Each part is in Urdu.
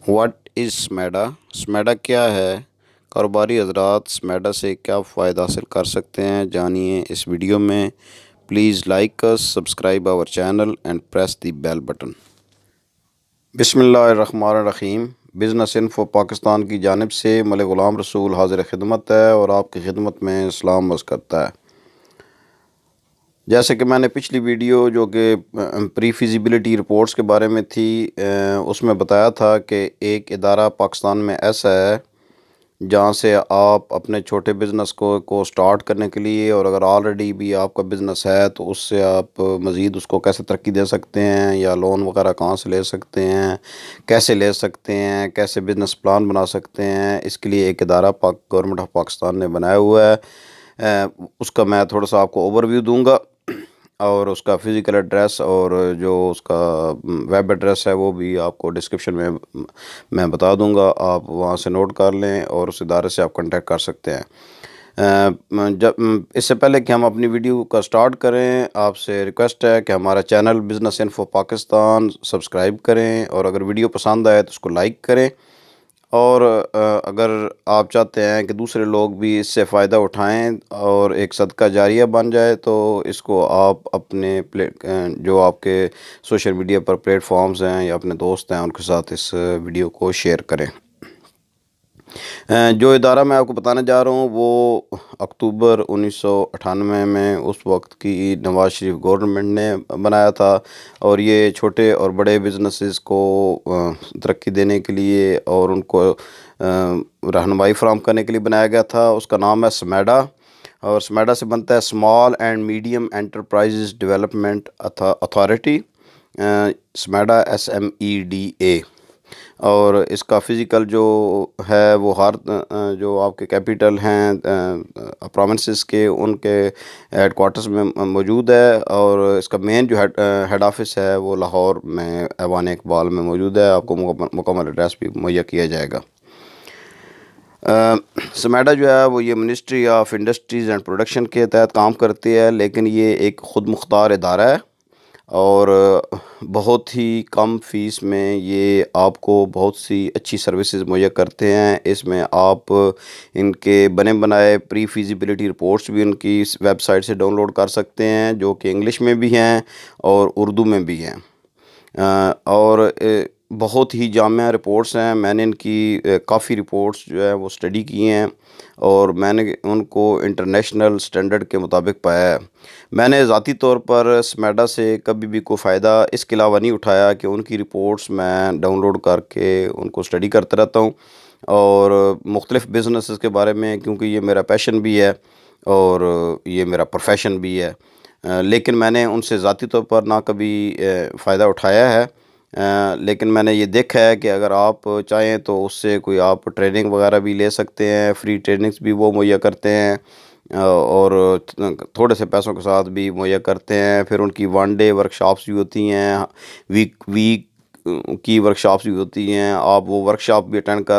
What is اسمیڈا؟ اسمیڈا کیا ہے؟ کاروباری حضرات اسمیڈا سے کیا فائدہ حاصل کر سکتے ہیں، جانیے اس ویڈیو میں۔ Please like us, subscribe our channel and press the bell button. بسم اللہ الرحمن الرحیم۔ بزنس انفو پاکستان کی جانب سے ملک غلام رسول حاضر خدمت ہے اور آپ کی خدمت میں سلام عرض کرتا ہے۔ جیسے کہ میں نے پچھلی ویڈیو جو کہ پری فیزیبلٹی رپورٹس کے بارے میں تھی، اس میں بتایا تھا کہ ایک ادارہ پاکستان میں ایسا ہے جہاں سے آپ اپنے چھوٹے بزنس کو سٹارٹ کرنے کے لیے، اور اگر آلریڈی بھی آپ کا بزنس ہے تو اس سے آپ مزید اس کو کیسے ترقی دے سکتے ہیں، یا لون وغیرہ کہاں سے لے سکتے ہیں، کیسے لے سکتے ہیں، کیسے بزنس پلان بنا سکتے ہیں، اس کے لیے ایک ادارہ گورنمنٹ آف پاکستان نے بنایا ہوا ہے۔ اس کا میں تھوڑا سا آپ کو اوور ویو دوں گا، اور اس کا فزیکل ایڈریس اور جو اس کا ویب ایڈریس ہے وہ بھی آپ کو ڈسکرپشن میں بتا دوں گا، آپ وہاں سے نوٹ کر لیں اور اس ادارے سے آپ کنٹیکٹ کر سکتے ہیں۔ اس سے پہلے کہ ہم اپنی ویڈیو کا سٹارٹ کریں، آپ سے ریکویسٹ ہے کہ ہمارا channel business info Pakistan subscribe کریں، اور اگر ویڈیو پسند آئے تو اس کو لائک کریں، اور اگر آپ چاہتے ہیں کہ دوسرے لوگ بھی اس سے فائدہ اٹھائیں اور ایک صدقہ جاریہ بن جائے، تو اس کو آپ اپنے جو آپ کے سوشل میڈیا پر پلیٹ فارمز ہیں یا اپنے دوست ہیں ان کے ساتھ اس ویڈیو کو شیئر کریں۔ جو ادارہ میں آپ کو بتانے جا رہا ہوں وہ اکتوبر 1998 میں اس وقت کی نواز شریف گورنمنٹ نے بنایا تھا، اور یہ چھوٹے اور بڑے بزنسز کو ترقی دینے کے لیے اور ان کو رہنمائی فراہم کرنے کے لیے بنایا گیا تھا۔ اس کا نام ہے اسمیڈا، اور اسمیڈا سے بنتا ہے small and medium enterprises development authority, SMEDA SMEDA۔ اور اس کا فزیکل جو ہے وہ ہر جو آپ کے کیپیٹل ہیں پروونسز کے، ان کے ہیڈ کوارٹرز میں موجود ہے، اور اس کا مین جو ہیڈ آفس ہے وہ لاہور میں ایوان اقبال میں موجود ہے۔ آپ کو مکمل ایڈریس بھی مہیا کیا جائے گا۔ اسمیڈا جو ہے وہ یہ ministry of industries and production کے تحت کام کرتی ہے، لیکن یہ ایک خود مختار ادارہ ہے، اور بہت ہی کم فیس میں یہ آپ کو بہت سی اچھی سروسز مہیا کرتے ہیں۔ اس میں آپ ان کے بنے بنائے پری فیزیبلٹی رپورٹس بھی ان کی ویب سائٹ سے ڈاؤن لوڈ کر سکتے ہیں، جو کہ انگلش میں بھی ہیں اور اردو میں بھی ہیں، اور بہت ہی جامع رپورٹس ہیں۔ میں نے ان کی کافی رپورٹس جو ہے وہ اسٹڈی کی ہیں، اور میں نے ان کو انٹرنیشنل سٹینڈرڈ کے مطابق پایا ہے۔ میں نے ذاتی طور پر اسمیڈا سے کبھی بھی کوئی فائدہ اس کے علاوہ نہیں اٹھایا کہ ان کی رپورٹس میں ڈاؤن لوڈ کر کے ان کو اسٹڈی کرتا رہتا ہوں، اور مختلف بزنسز کے بارے میں، کیونکہ یہ میرا پیشن بھی ہے اور یہ میرا پروفیشن بھی ہے، لیکن میں نے ان سے ذاتی طور پر نہ کبھی فائدہ اٹھایا ہے۔ لیکن میں نے یہ دیکھا ہے کہ اگر آپ چاہیں تو اس سے کوئی آپ ٹریننگ وغیرہ بھی لے سکتے ہیں، فری ٹریننگز بھی وہ مہیا کرتے ہیں، اور تھوڑے سے پیسوں کے ساتھ بھی مہیا کرتے ہیں۔ پھر ان کی 1 ڈے ورکشاپس بھی ہوتی ہیں، ویک کی ورکشاپس بھی ہوتی ہیں، آپ وہ ورکشاپ بھی اٹینڈ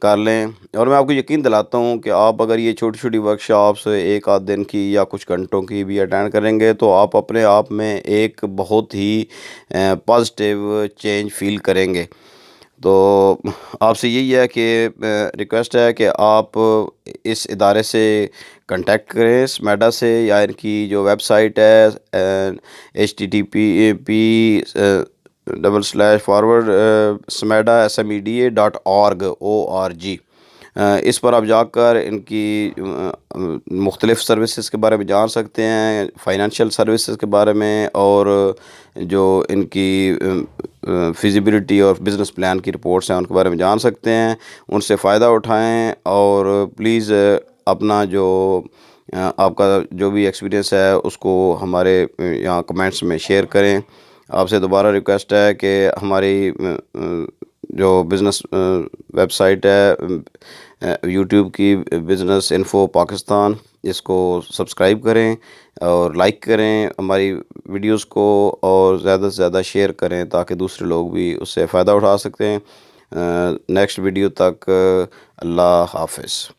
کر لیں۔ اور میں آپ کو یقین دلاتا ہوں کہ آپ اگر یہ چھوٹی چھوٹی ورکشاپس ایک آدھ دن کی یا کچھ گھنٹوں کی بھی اٹینڈ کریں گے تو آپ اپنے آپ میں ایک بہت ہی پازیٹیو چینج فیل کریں گے۔ تو آپ سے یہی ہے کہ ریکویسٹ ہے کہ آپ اس ادارے سے کنٹیکٹ کریں، اسمیڈا سے، یا ان کی جو ویب سائٹ ہے http://smeda.smeda.org، اس پر آپ جا کر ان کی مختلف سروسز کے بارے میں جان سکتے ہیں، فائنینشیل سروسز کے بارے میں، اور جو ان کی فیزیبلٹی اور بزنس پلان کی رپورٹس ہیں ان کے بارے میں جان سکتے ہیں۔ ان سے فائدہ اٹھائیں، اور پلیز اپنا جو آپ کا جو بھی ایکسپیرینس ہے اس کو ہمارے یہاں کمنٹس میں شیئر کریں۔ آپ سے دوبارہ ریکویسٹ ہے کہ ہماری جو بزنس ویب سائٹ ہے یوٹیوب کی بزنس انفو پاکستان، اس کو سبسکرائب کریں اور لائک کریں ہماری ویڈیوز کو، اور زیادہ سے زیادہ شیئر کریں تاکہ دوسرے لوگ بھی اس سے فائدہ اٹھا سکتے ہیں۔ نیکسٹ ویڈیو تک اللہ حافظ۔